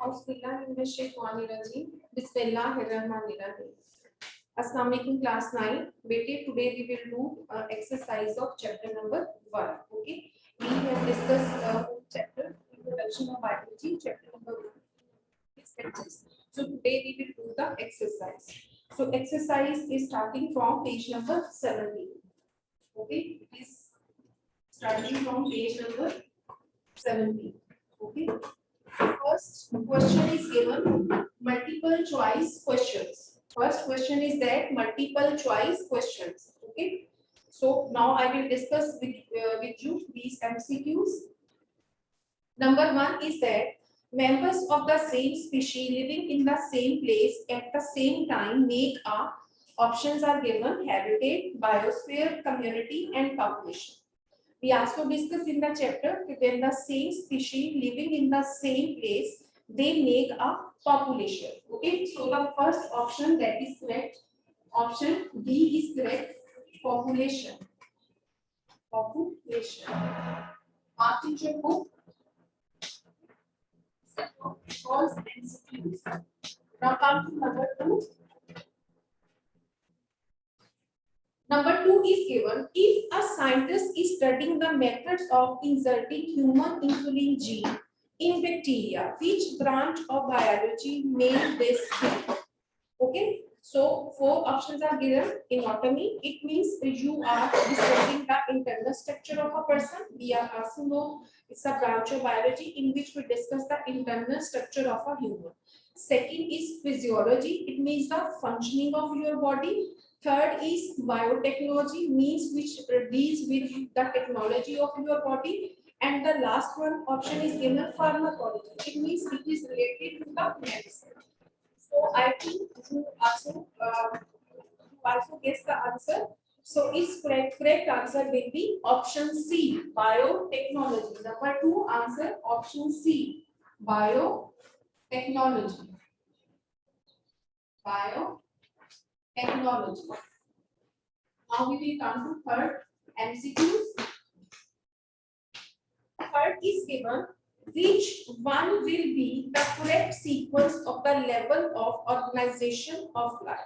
Bismillahirrahmanirrahim. Bismillahirrahmanirrahim. Assalamu alaikum class 9. Bete, today we will do exercise of chapter number 1. Okay. We have discussed chapter introduction of biology, chapter number 1. So today we will do the exercise. So exercise is starting from page number 17. Okay. It is starting from page number 17. Okay. First question is given multiple choice questions. First question is that multiple choice questions. Okay. So now I will discuss with you these MCQs. Number 1 is that members of the same species living in the same place at the same time make a options are given habitat, biosphere, community and population. We also discussed in the chapter that when the same species living in the same place, they make a population. Okay, so the first option that is correct, option B is correct, population. Population. Ask teacher book. False MCQs. Now come to number 2. Number 2 is given if a scientist is studying the methods of inserting human insulin gene in bacteria, which branch of biology may this be? Okay, so 4 options are given. In anatomy, it means you are discussing the internal structure of a person. We are also know it's a branch of biology in which we discuss the internal structure of a human. Second is physiology. It means the functioning of your body. Third is biotechnology, means which deals with the technology of your body. And the last one option is given pharmacology. It means it is related to the medicine. So I think you also guess the answer. So its correct answer will be option C, biotechnology. Number 2 answer option C, biotechnology. Biotechnology. Now we will come to third MCQs. Third is given which one will be the correct sequence of the level of organization of life.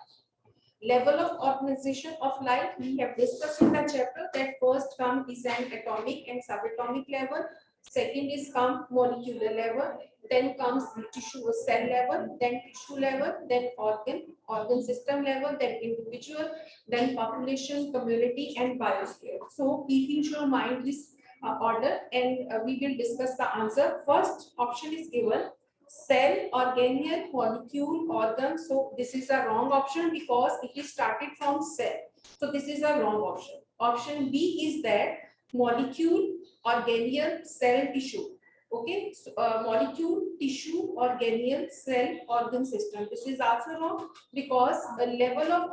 Level of organization of life we have discussed in the chapter that first come is an atomic and subatomic level. Second is come molecular level, then comes tissue cell level, then tissue level, then organ system level, then individual, then population, community and biosphere. So keep in your mind this order and we will discuss the answer. First option is given cell, organelle, molecule, organ. So this is a wrong option because it is started from cell. So this is a wrong option. Option B is that molecule, organelle, cell, tissue. Okay, so, molecule, tissue, organelle, cell, organ system. This is also wrong because the level of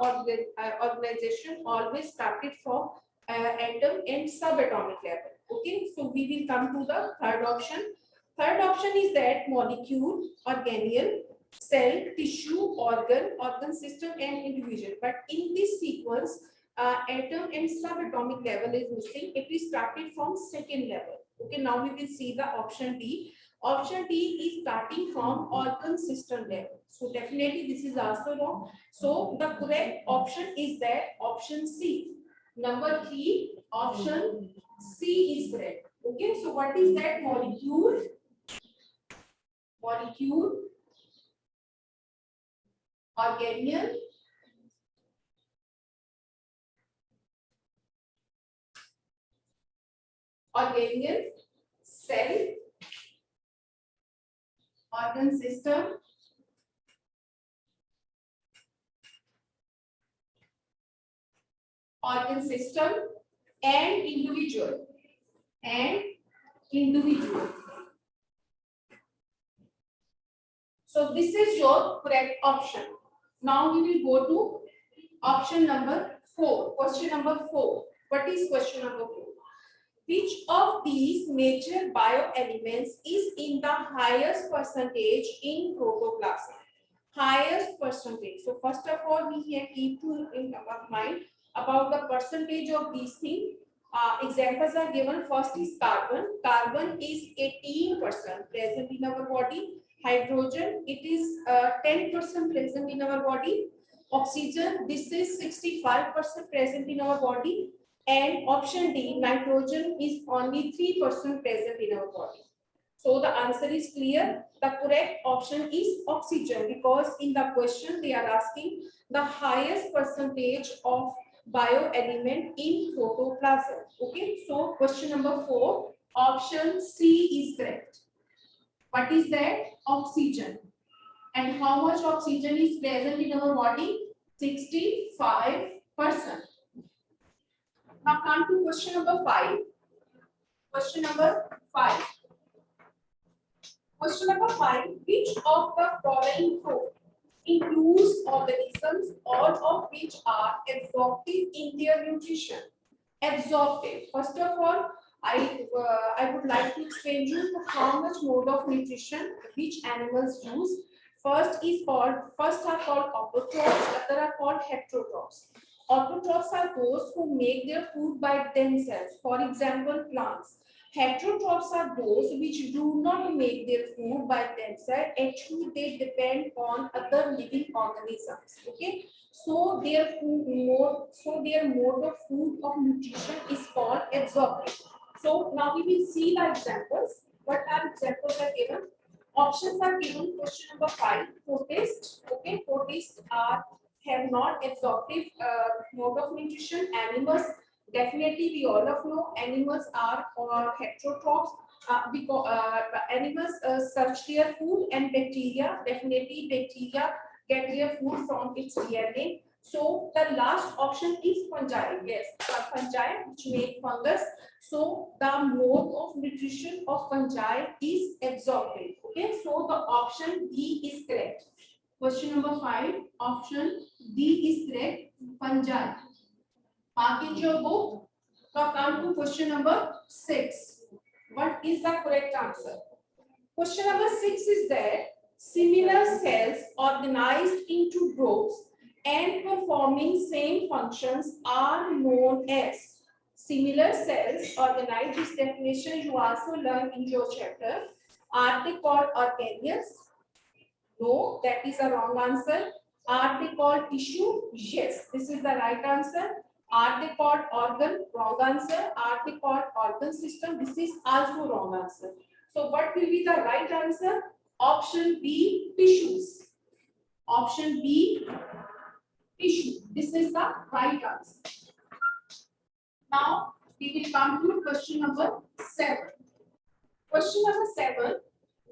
organization always started from atom and subatomic level. Okay, so we will come to the third option. Third option is that molecule, organelle, cell, tissue, organ system and individual. But in this sequence, atom and subatomic level is missing. It is started from second level. Okay, now we will see the option D. Option D is starting from organ system level. So definitely this is also wrong. So the correct option is that option C. Number 3, option C is correct. Okay, so what is that? Molecule, organelle, cell, organ system, and individual. So this is your correct option. Now we will go to option number 4. Question number 4. What is question number 4? Which of these major bioelements is in the highest percentage in protoplasm? Highest percentage. So first of all, we have keep to in our mind about the percentage of these things. Examples are given. First is carbon. Carbon is 18% present in our body. Hydrogen, it is 10% present in our body. Oxygen, this is 65% present in our body. And option D, nitrogen is only 3% present in our body. So the answer is clear. The correct option is oxygen, because in the question they are asking the highest percentage of bioelement in protoplasm. Okay, so question number 4, option C is correct. What is that? Oxygen. And how much oxygen is present in our body? 65%. Now come to question number 5. Question number 5. Question number 5. Which of the following group includes organisms, all of which are absorptive in their nutrition? Absorptive. First of all, I would like to explain you how much mode of nutrition which animals use. First are called autotrophs, other are called heterotrophs. Autotrophs are those who make their food by themselves. For example, plants. Heterotrophs are those which do not make their food by themselves. Actually, they depend on other living organisms. Okay, so their mode of food of nutrition is called absorptive. So now we will see the examples. What are examples are given? Options are given. Question number 5. Protists. Okay, protists have not absorptive mode of nutrition. Animals, definitely we all of know animals are heterotrophs, because animals search their food, and bacteria, definitely bacteria get their food from its DNA. So the last option is fungi. Yes, fungi which make fungus. So the mode of nutrition of fungi is absorptive. Okay, so the option D is correct. Question number 5, option D is correct, fungi. Mark in your book. Now come to question number 6. What is the correct answer? Question number 6 is that similar cells organized into groups and performing same functions are known as. Similar cells organized, this definition you also learned in your chapter. Are they called organelles? No, that is a wrong answer. Are they called tissue? Yes, this is the right answer. Are they called organ? Wrong answer. Are they called organ system? This is also wrong answer. So what will be the right answer? Option B, tissues. Option B, tissue. This is the right answer. Now we will come to question number 7. Question number 7.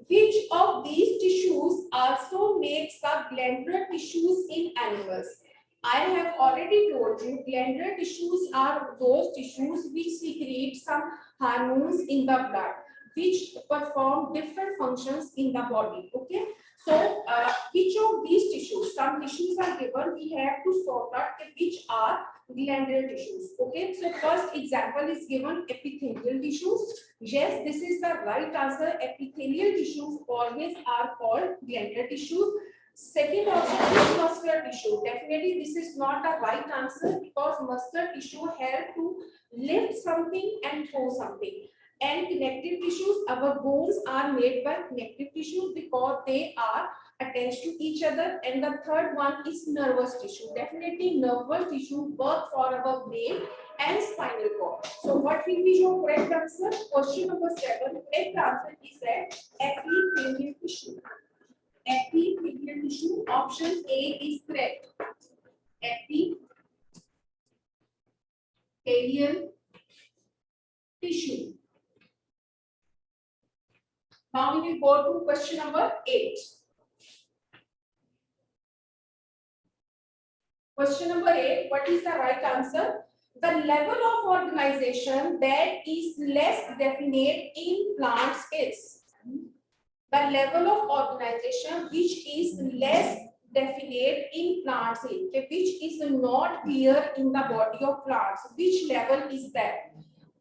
Which of these tissues also makes up glandular tissues in animals? I have already told you glandular tissues are those tissues which secrete some hormones in the blood, which perform different functions in the body. Okay, so which of these tissues? Some tissues are given. We have to sort out which are glandular tissues. Okay, so first example is given, epithelial tissues. Yes, this is the right answer. Epithelial tissues always are called glandular tissues. Second option is muscular tissue. Definitely this is not the right answer, because muscular tissue help to lift something and throw something. And connective tissues, our bones are made by connective tissues because they are attached to each other. And the third one is nervous tissue. Definitely nervous tissue work for our brain and spinal cord. So what will be your correct answer? Question number 7. Correct answer is that epithelial tissue. Epithelial tissue. Option A is correct. Epithelial tissue. Now we will go to question number 8. Question number 8. What is the right answer? The level of organization that is less definite in plants is. The level of organization which is less definite in plants is, which is not clear in the body of plants. Which level is that?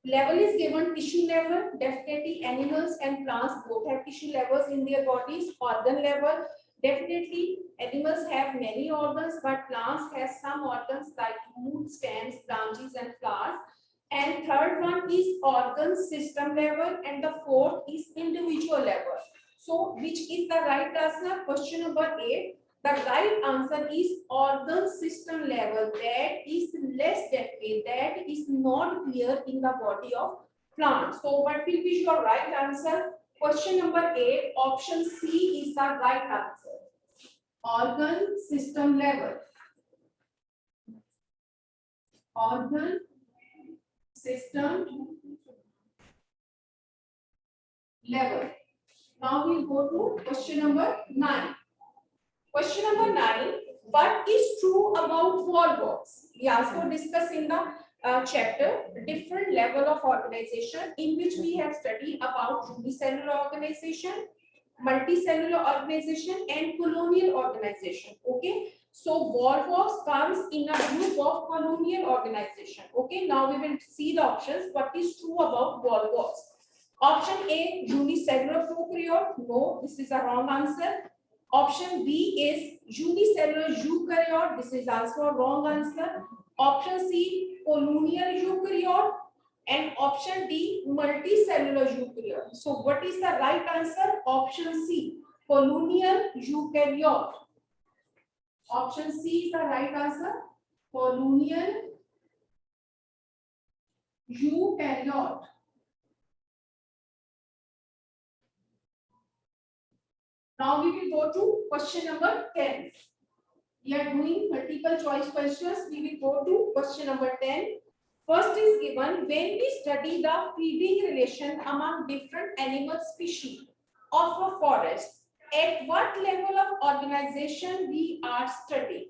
Level is given tissue level. Definitely animals and plants both have tissue levels in their bodies. Organ level. Definitely animals have many organs, but plants have some organs like root, stems, branches and flowers. And third one is organ system level, and the fourth is individual level. So which is the right answer? Question number 8. The right answer is organ system level, that is less definite, that is not clear in the body of plant. So what will be your right answer? Question number 8, option C is the right answer. Organ system level. Organ system level. Now we'll go to question number 9. Question number 9. What is true about wall walls? We also discussed in the chapter different level of organization, in which we have studied about unicellular organization, multicellular organization, and colonial organization. Okay. So wall walls comes in a group of colonial organization. Okay. Now we will see the options. What is true about wall walls? Option A, unicellular prokaryote. No, this is a wrong answer. Option B is unicellular eukaryote. This is also a wrong answer. Option C, colonial eukaryote. And option D, multicellular eukaryote. So what is the right answer? Option C, colonial eukaryote. Option C is the right answer. Colonial eukaryote. Now we will go to question number 10. We are doing multiple choice questions. We will go to question number 10. First is given, when we study the feeding relation among different animal species of a forest, at what level of organization we are studying?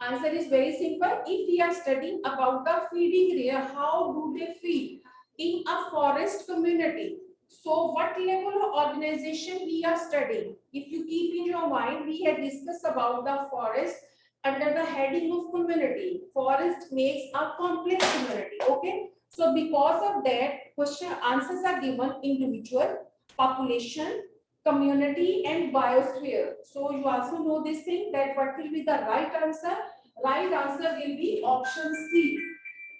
Answer is very simple. If we are studying about the feeding area, how do they feed in a forest community? So what level of organization we are studying? If you keep in your mind, we had discussed about the forest under the heading of community. Forest makes a complex community. Okay. So because of that, question answers are given individual, population, community, and biosphere. So you also know this thing, that what will be the right answer? Right answer will be option C.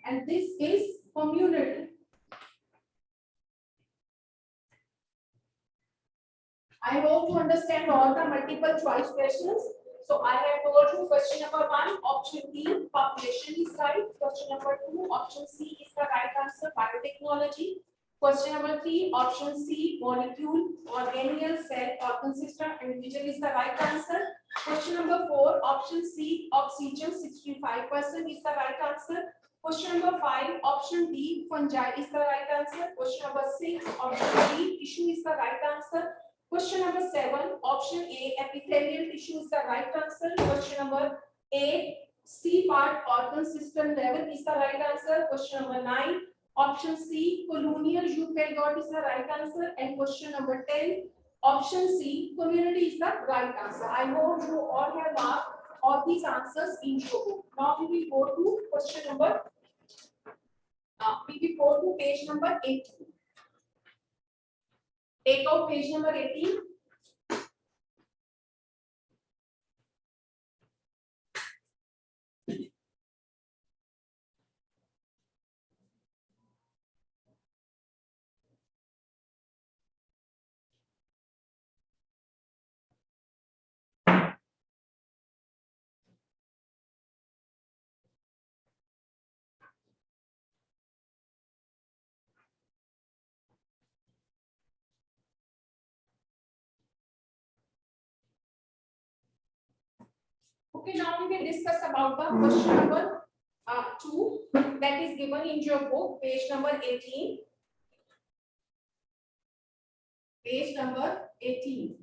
And this is community. I hope you understand all the multiple choice questions. So I have told you question number 1, option D, population is right. Question number 2, option C is the right answer, biotechnology. Question number 3, option C, molecule, organelle, cell, organ system, individual is the right answer. Question number 4, option C, oxygen, 65% is the right answer. Question number 5, option D, fungi is the right answer. Question number 6, option D, tissue is the right answer. Question number 7, option A, epithelial tissue is the right answer. Question number 8, C part, organ system level is the right answer. Question number 9, option C, colonial eukaryote is the right answer. And question number 10, option C, community is the right answer. I hope you all have marked all these answers in your book. Now we will go to question number, we will go to page number 18. Take out page number 18. Okay, now we will discuss about the question number 2 that is given in your book, page number 18. Page number 18.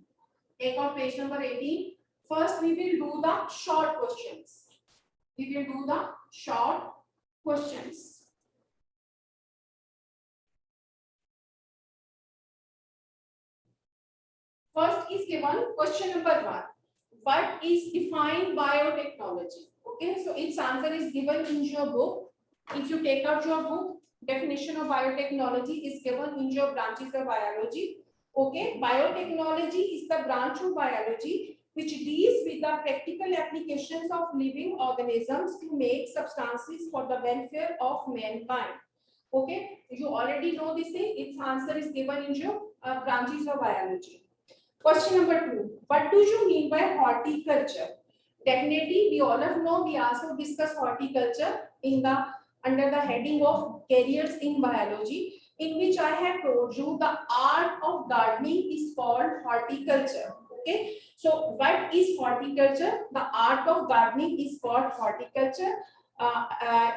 Take out page number 18. First, we will do the short questions. We will do the short questions. First is given question number 1. What is defined biotechnology? Okay, so its answer is given in your book. If you take out your book, definition of biotechnology is given in your branches of biology. Okay, biotechnology is the branch of biology which deals with the practical applications of living organisms to make substances for the welfare of mankind. Okay, you already know this thing. Its answer is given in your branches of biology. Question number 2. What do you mean by horticulture? Definitely, we all of know we also discuss horticulture in the under the heading of careers in biology, in which I have told you the art of gardening is called horticulture. Okay, so what is horticulture? The art of gardening is called horticulture.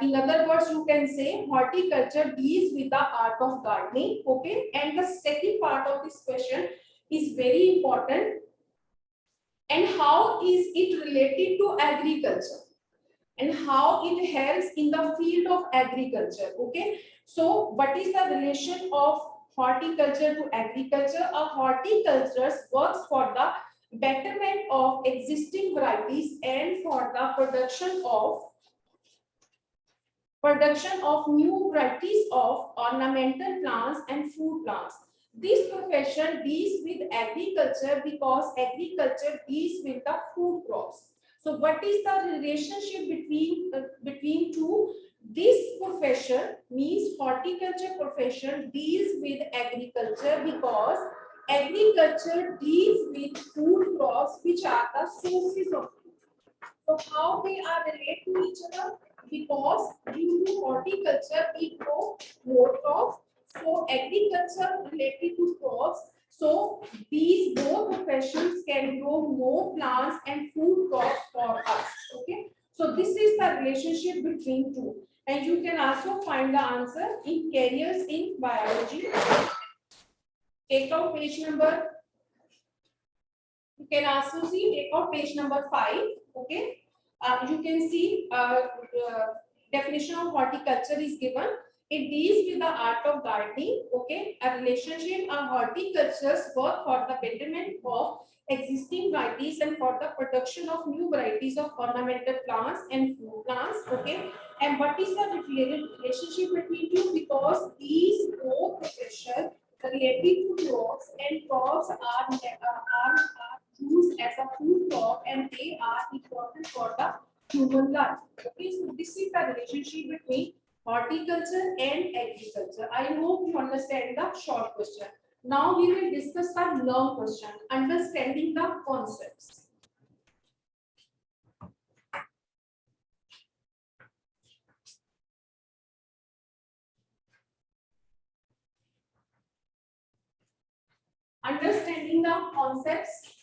In other words, you can say horticulture deals with the art of gardening. Okay, and the second part of this question is very important. And how is it related to agriculture? And how it helps in the field of agriculture? Okay, so what is the relation of horticulture to agriculture? A horticulture works for the betterment of existing varieties and for the production of new varieties of ornamental plants and food plants. This profession deals with agriculture because agriculture deals with the food crops. So what is the relationship between two? This profession means horticulture profession deals with agriculture because agriculture deals with food crops which are the sources of food. So how they are related to each other? Because due to horticulture we grow more crops. So agriculture related to crops. So these both professions can grow more plants and food crops for us. Okay. So this is the relationship between two. And you can also find the answer in careers in biology. Take out page number. You can also see, take out page number 5. Okay. You can see definition of horticulture is given. It deals with the art of gardening. Okay, a relationship of horticultures work for the betterment of existing varieties and for the production of new varieties of ornamental plants and food plants. Okay, and what is the relationship between two? Because these both professions related to crops, and crops are used as a food crop and they are important for the human life. Okay, so this is the relationship between horticulture and agriculture. I hope you understand the short question. Now we will discuss the long question, understanding the concepts. Understanding the concepts.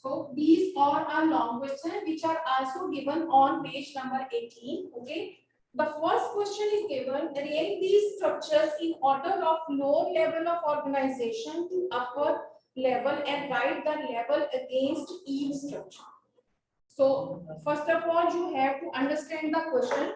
So these are our long questions which are also given on page number 18. Okay. The first question is given, rank these structures in order of lower level of organization to upper level and write the level against each structure. So first of all, you have to understand the question.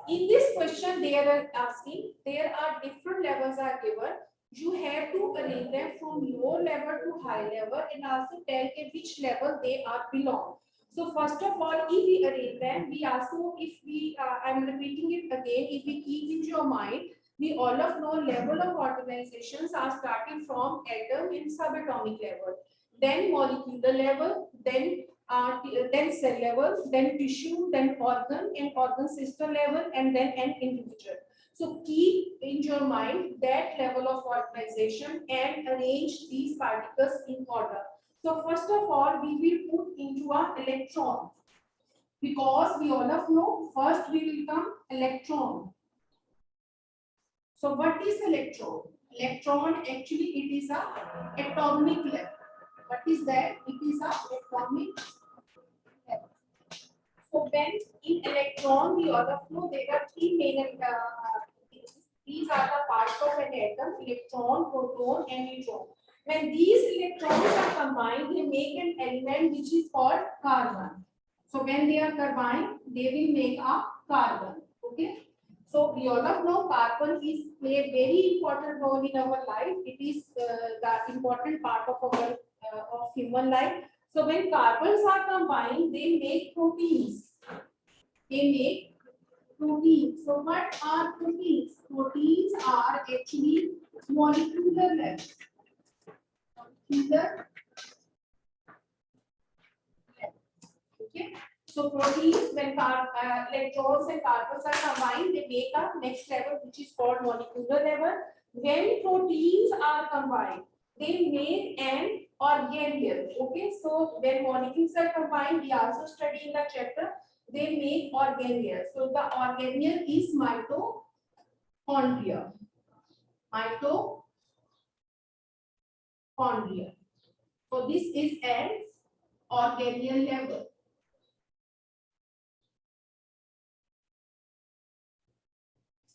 In this question, they are asking, there are different levels are given. You have to arrange them from low level to high level and also tell which level they are belong. So first of all, if we arrange them, we also, if we, I'm repeating it again, if we keep in your mind, we all of know level of organizations are starting from atom and subatomic level, then molecular level, then cell level, then tissue, then organ and organ system level, and then an individual. So keep in your mind that level of organization and arrange these particles in order. So first of all, we will put into an electron because we all of know first we will come electron. So what is electron? Electron actually it is a atomic level. What is that? It is a atomic level. So when in electron, we all of know there are three main these are the parts of an atom: electron, proton, and neutron. When these electrons are combined, they make an element which is called carbon. So when they are combined, they will make a carbon. Okay. So we all of know carbon is play a very important role in our life. It is the important part of our of human life. So when carbons are combined, they make proteins. They make proteins. So what are proteins? Proteins are actually molecular level. molecular. Okay. So proteins, when electrons and carbons are combined, they make a next level, which is called molecular level. When proteins are combined, they make an organelle. Okay, so when molecules are combined, we also study in the chapter, they make organelle. So the organelle is mitochondria. Mitochondria. So this is an organelle level.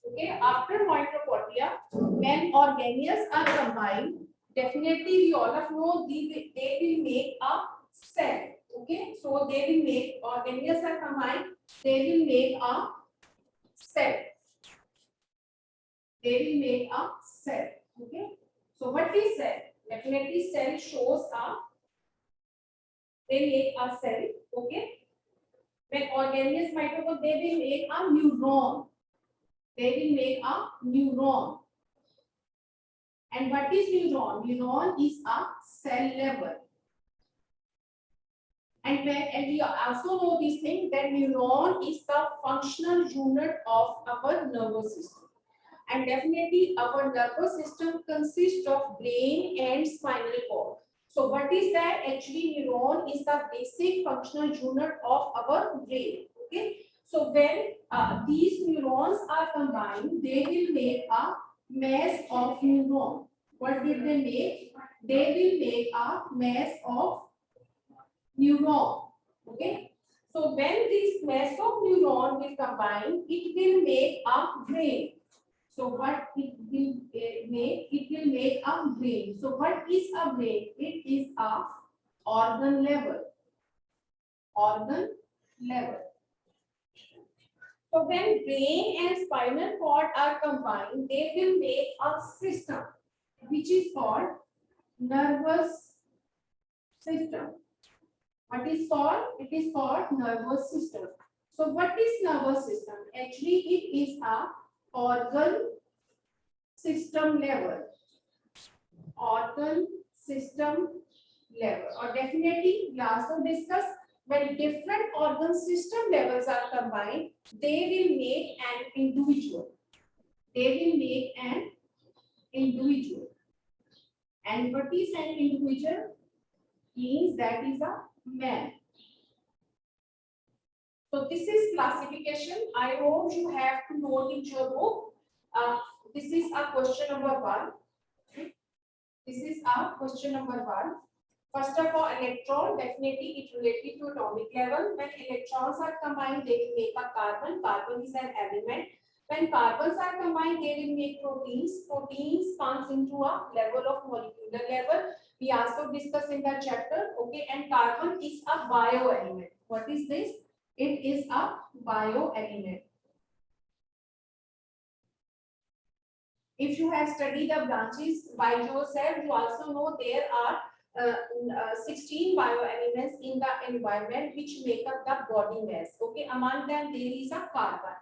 Okay, after mitochondria, when organelles are combined, definitely we all of know they will make a cell. Okay, so they will make organelles are combined, they will make a cell. They will make a cell. Okay, so what is cell? Definitely cell shows a, they make a cell. Okay, when organelles mitochondria, they will make a neuron. They will make a neuron. And what is neuron? Neuron is a cell level. And we also know this thing that neuron is the functional unit of our nervous system. And definitely our nervous system consists of brain and spinal cord. So what is that? Actually, neuron is the basic functional unit of our brain. Okay. So when these neurons are combined, they will make a mass of neuron. What will they make? They will make a mass of neuron. Okay. So when this mass of neuron will combine, it will make a brain. So what it will make? It will make a brain. So what is a brain? It is a organ level. Organ level. So when brain and spinal cord are combined, they will make a system which is called nervous system. What is called? It is called nervous system. So what is nervous system? Actually, it is a organ system level. Organ system level. Or definitely, we also discuss when different organ system levels are combined, they will make an individual. They will make an individual. And what is an individual? Means that is a man. So this is classification. I hope you have to note in your book. This is a question number 1. This is a question number 1. First of all, electron, definitely it related to atomic level. When electrons are combined, they will make a carbon. Carbon is an element. When carbons are combined, they will make proteins. Proteins comes into a level of molecular level. We also discuss in the chapter. Okay, and carbon is a bioelement. What is this? It is a bioelement. If you have studied the branches by yourself, you also know there are 16 bioelements in the environment which make up the body mass. Okay, among them there is a carbon.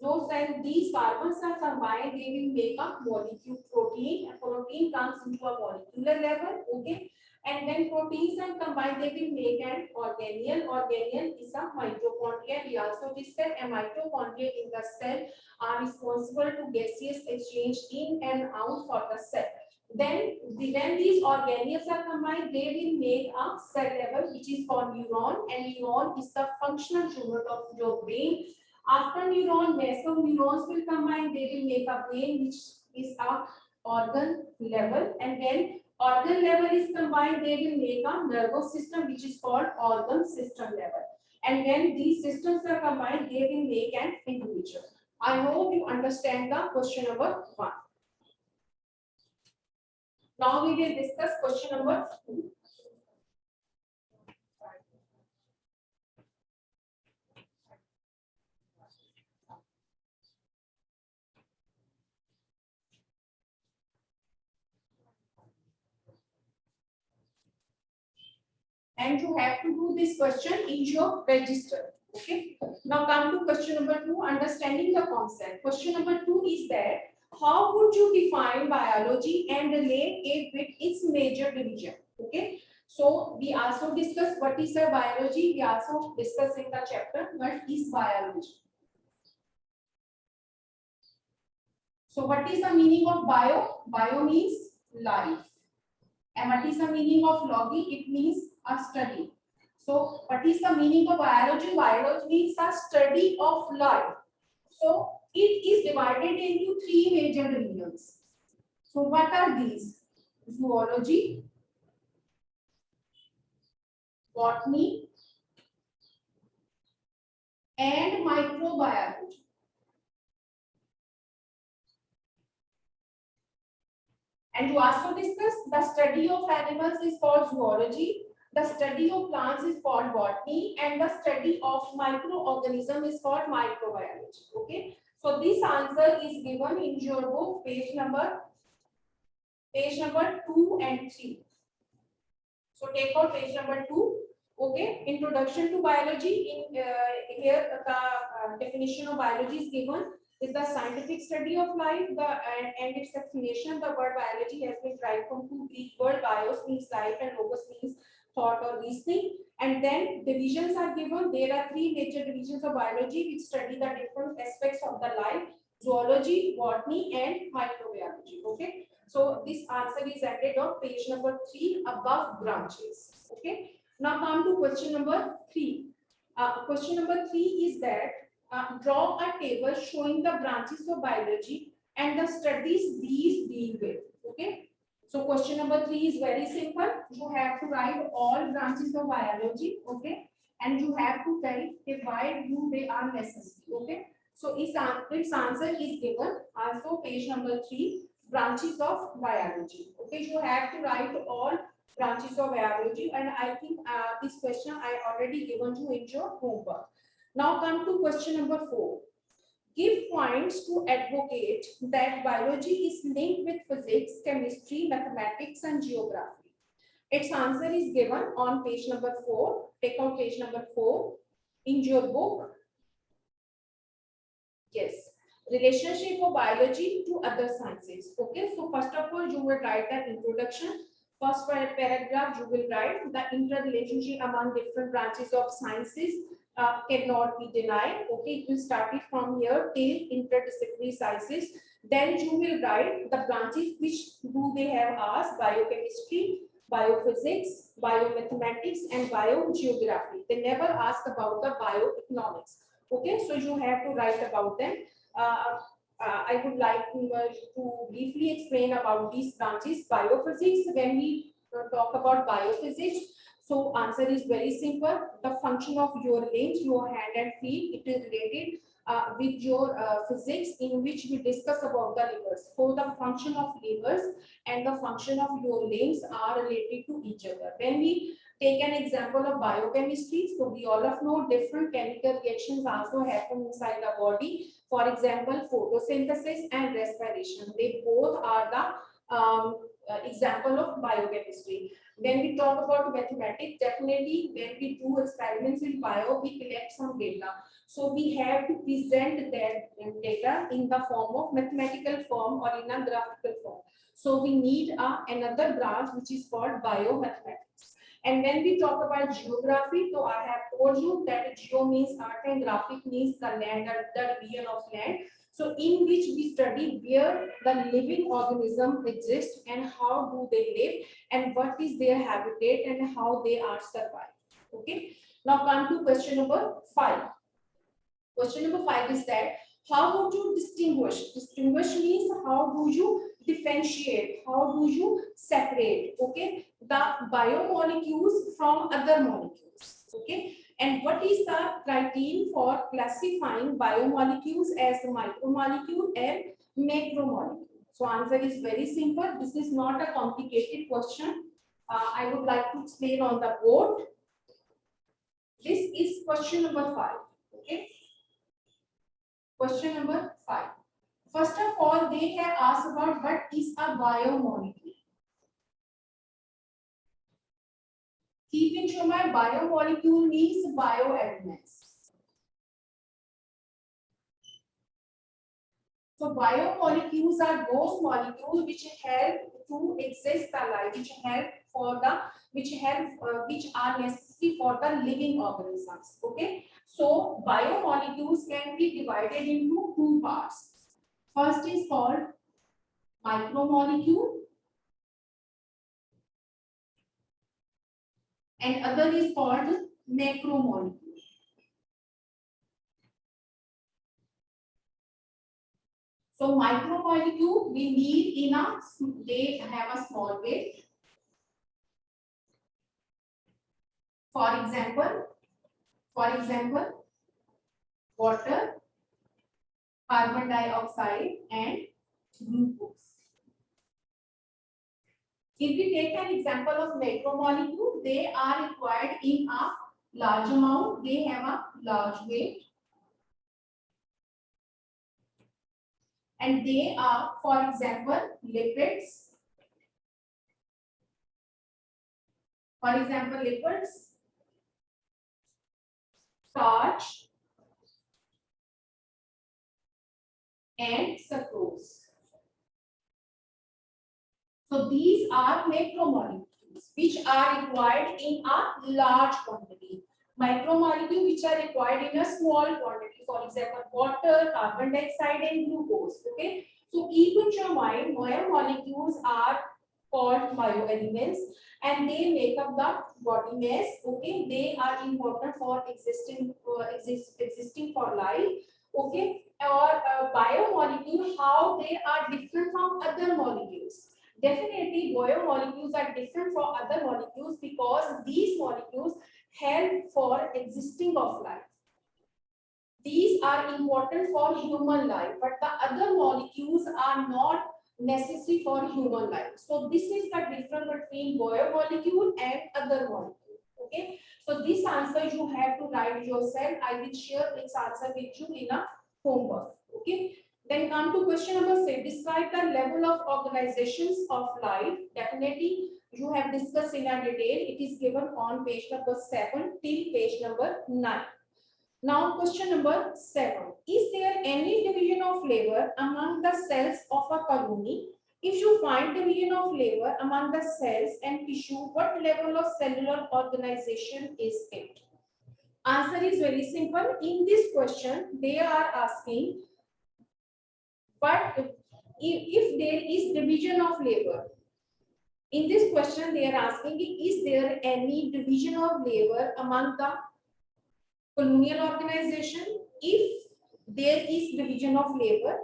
So when these carbons are combined, they will make a molecule protein. A protein comes into a molecular level. Okay, and when proteins are combined, they will make an organelle. Organelle is a mitochondria. We also discussed a mitochondria in the cell are responsible to gaseous exchange in and out for the cell. Then when these organelles are combined, they will make a cell level which is called neuron, and neuron is the functional unit of your brain. After neuron, mass of neurons will combine, they will make a brain which is a organ level, and when organ level is combined, they will make a nervous system which is called organ system level. And when these systems are combined, they will make an individual. I hope you understand the question number 1. Now we will discuss question number 2. And you have to do this question in your register. Okay. Now come to question number 2, understanding the concept. Question number 2 is that how would you define biology and relate it with its major division? Okay. So we also discuss what is a biology. We also discuss in the chapter what is biology. So what is the meaning of bio? Bio means life. And what is the meaning of logi? It means a study. So what is the meaning of biology? Biology means the study of life. So it is divided into three major divisions. So what are these? Zoology, botany, and microbiology. And to also discuss, the study of animals is called zoology, the study of plants is called botany, and the study of microorganism is called microbiology. Okay. So this answer is given in your book, page number 2 and 3. So take out page number 2. Okay. Introduction to biology. In here the definition of biology is given. Is the scientific study of life. And its explanation. The word biology has been derived from two Greek words. Bios means life and logos means thought or reasoning. And then divisions are given. There are three major divisions of biology which study the different aspects of the life: zoology, botany, and microbiology. Okay. So this answer is added on page number 3 above branches. Okay. Now come to question number 3. Question number 3 is that draw a table showing the branches of biology and the studies these deal with. Okay. So question number 3 is very simple. You have to write all branches of biology. Okay. And you have to tell why do they are necessary. Okay. So its answer is given. Also page number 3. Branches of biology. Okay, you have to write all branches of biology, and I think this question I already given you in your homework. Now come to question number 4. Give points to advocate that biology is linked with physics, chemistry, mathematics, and geography. Its answer is given on page number 4. Take out page number 4 in your book. Yes. Relationship of biology to other sciences. Okay, so first of all, you will write an introduction. First paragraph, you will write the interrelationship among different branches of sciences cannot be denied. Okay, it will start it from here till interdisciplinary sciences. Then you will write the branches which do they have asked: biochemistry, biophysics, biomathematics, and biogeography. They never ask about the bioeconomics. Okay, so you have to write about them. I would like to briefly explain about these branches. Biophysics, when we talk about biophysics, so answer is very simple. The function of your limbs, your hand and feet, it is related with your physics, in which we discuss about the livers. So the function of livers and the function of your limbs are related to each other. When we take an example of biochemistry, so we all of know different chemical reactions also happen inside the body. For example, photosynthesis and respiration. They both are the example of biochemistry. When we talk about mathematics, definitely when we do experiments in bio, we collect some data. So we have to present that data in the form of mathematical form or in a graphical form. So we need another branch which is called biomathematics. And when we talk about geography, so I have told you that geo means earth and graphic means the land, the region of land. So in which we study where the living organism exists and how do they live and what is their habitat and how they are survived. Okay. Now come to question number 5. Question number 5 is that how would you distinguish? Distinguish means how do you differentiate? How do you separate? Okay, the biomolecules from other molecules. Okay, and what is the criterion for classifying biomolecules as micromolecule and macromolecule? So answer is very simple. This is not a complicated question. I would like to explain on the board. This is question number 5. Okay. Question number 5. First of all, they have asked about what is a biomolecule. Keep in your mind, biomolecule means bioelements. So biomolecules are those molecules which help to exist the life, which help for the which are necessary for the living organisms. Okay. So biomolecules can be divided into two parts. First is called micromolecule and other is called macromolecule. So micromolecule we need in a, they have a small weight. For example, water, carbon dioxide, and glucose. If we take an example of macromolecule, they are required in a large amount. They have a large weight, and they are, for example, lipids. For example, lipids, starch, and sucrose. So these are macromolecules which are required in a large quantity. Micromolecules which are required in a small quantity. For example, water, carbon dioxide, and glucose. Okay. So keep in your mind, biomolecules are called bioelements and they make up the body mass. Okay. They are important for existing for life. Okay. Or biomolecules, how they are different from other molecules. Definitely, biomolecules are different from other molecules because these molecules help for existing of life. These are important for human life, but the other molecules are not necessary for human life. So this is the difference between biomolecule and other molecule. Okay. So this answer you have to write yourself. I will share this answer with you in a homework. Okay. Then come to question number 6. Describe the level of organizations of life. Definitely, you have discussed in a detail. It is given on page number 7 till page number 9. Now, question number 7. Is there any division of labor among the cells of a colony? If you find division of labor among the cells and tissue, what level of cellular organization is it? Answer is very simple. In this question, they are asking, but if there is division of labor, in this question they are asking, is there any division of labor among the colonial organization? If there is division of labor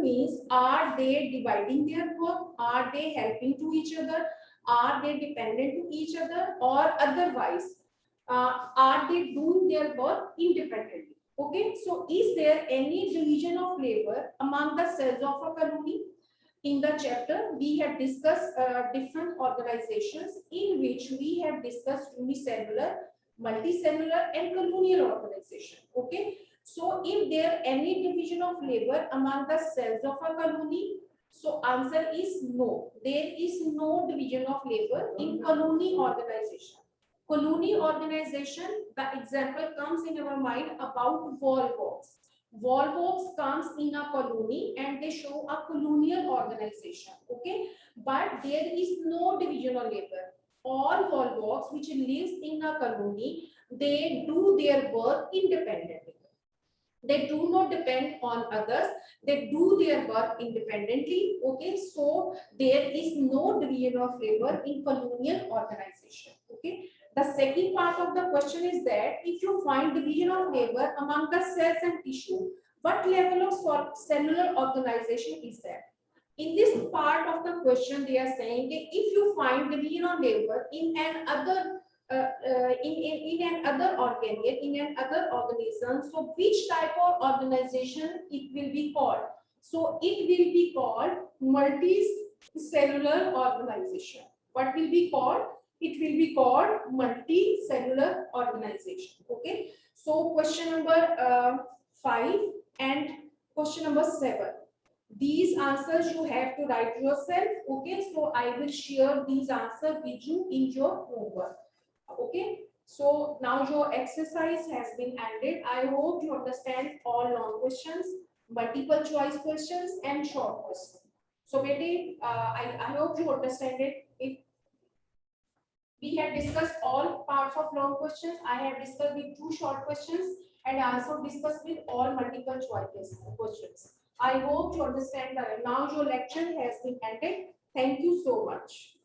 means, are they dividing their work? Are they helping to each other? Are they dependent to each other? Or otherwise, are they doing their work independently? Okay, so is there any division of labor among the cells of a colony? In the chapter, we have discussed different organizations in which we have discussed unicellular, multicellular, and colonial organization. Okay, so if there any division of labor among the cells of a colony, so answer is no. There is no division of labor in colony organization. Colony organization, the example comes in our mind about Volvox. Volvox comes in a colony and they show a colonial organization. Okay, but there is no division of labor. All Volvox which lives in a colony, they do their work independently. They do not depend on others. They do their work independently. Okay, so there is no division of labor in colonial organization. Okay. The second part of the question is that if you find division of labor among the cells and tissue, what level of cellular organization is that? In this part of the question, they are saying that if you find division of labor in another in another organelle, in another organism, so which type of organization it will be called? So it will be called multicellular organization. What will be called? It will be called multicellular organization. Okay. So question number 5 and question number 7. These answers you have to write yourself. Okay. So I will share these answers with you in your homework. Okay, so now your exercise has been ended. I hope you understand all long questions. multiple choice questions and short questions. So maybe I hope you understand it. If we have discussed all parts of long questions, I have discussed with two short questions and I also discussed with all multiple choice questions. I hope you understand that now your lecture has been ended. Thank you so much.